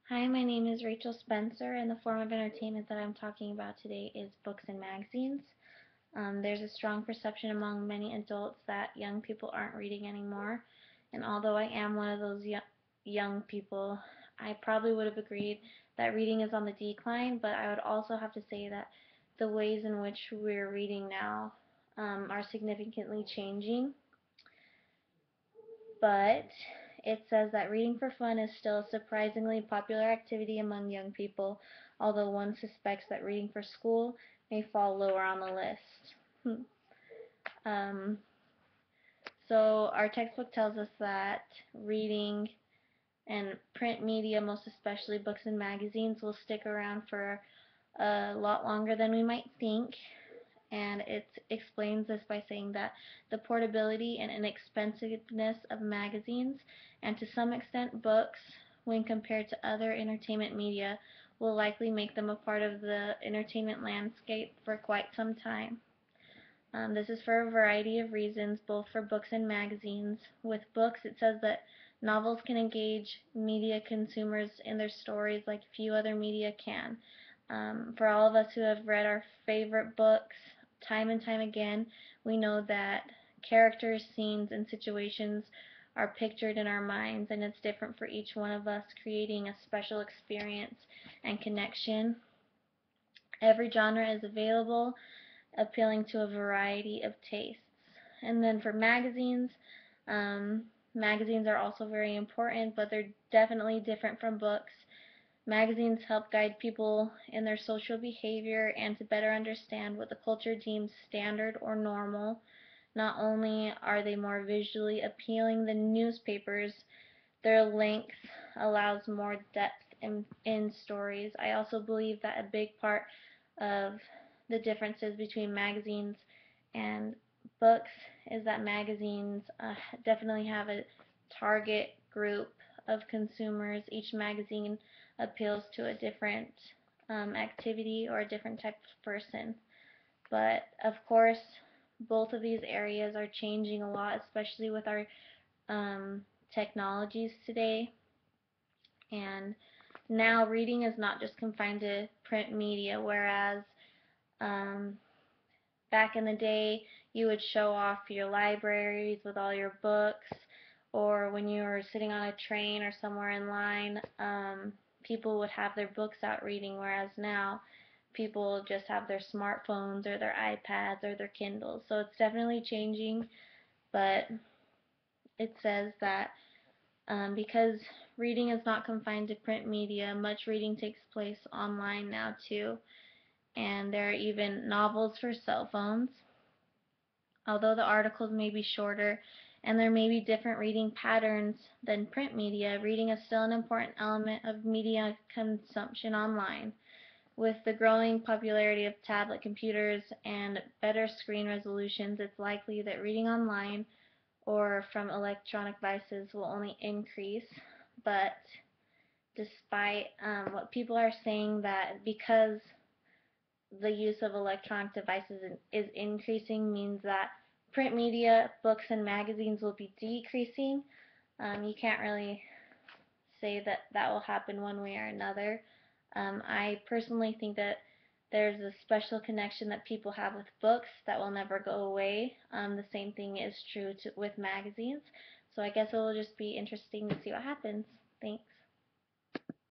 Hi, my name is Rachel Spencer, and the form of entertainment that I'm talking about today is books and magazines. There's a strong perception among many adults that young people aren't reading anymore, and although I am one of those young people, I probably would have agreed that reading is on the decline, but I would also have to say that the ways in which we're reading now are significantly changing. But it says that reading for fun is still a surprisingly popular activity among young people, although one suspects that reading for school may fall lower on the list. um, so our textbook tells us that reading and print media, most especially books and magazines, will stick around for a lot longer than we might think, and it explains this by saying that the portability and inexpensiveness of magazines, and to some extent books, when compared to other entertainment media, will likely make them a part of the entertainment landscape for quite some time. This is for a variety of reasons, both for books and magazines. With books, it says that novels can engage media consumers in their stories like few other media can. For all of us who have read our favorite books time and time again, we know that characters, scenes, and situations are pictured in our minds, and it's different for each one of us, creating a special experience and connection. Every genre is available, appealing to a variety of tastes. And then for magazines, magazines are also very important, but they're definitely different from books. Magazines help guide people in their social behavior and to better understand what the culture deems standard or normal. Not only are they more visually appealing than newspapers, their length allows more depth in stories. I also believe that a big part of the differences between magazines and books is that magazines definitely have a target group of consumers. Each magazine appeals to a different activity or a different type of person. But of course, both of these areas are changing a lot, especially with our um, technologies today. And now reading is not just confined to print media, whereas um, back in the day you would show off your libraries with all your books, or when you were sitting on a train or somewhere in line, people would have their books out reading, whereas now people just have their smartphones or their iPads or their Kindles. So it's definitely changing, but it says that because reading is not confined to print media, much reading takes place online now too, and there are even novels for cell phones. Although the articles may be shorter and there may be different reading patterns than print media, reading is still an important element of media consumption online. With the growing popularity of tablet computers and better screen resolutions, it's likely that reading online or from electronic devices will only increase. But despite what people are saying, that because the use of electronic devices is increasing means that print media, books, and magazines will be decreasing. You can't really say that that will happen one way or another. I personally think that there's a special connection that people have with books that will never go away. The same thing is true with magazines. So I guess it will just be interesting to see what happens. Thanks.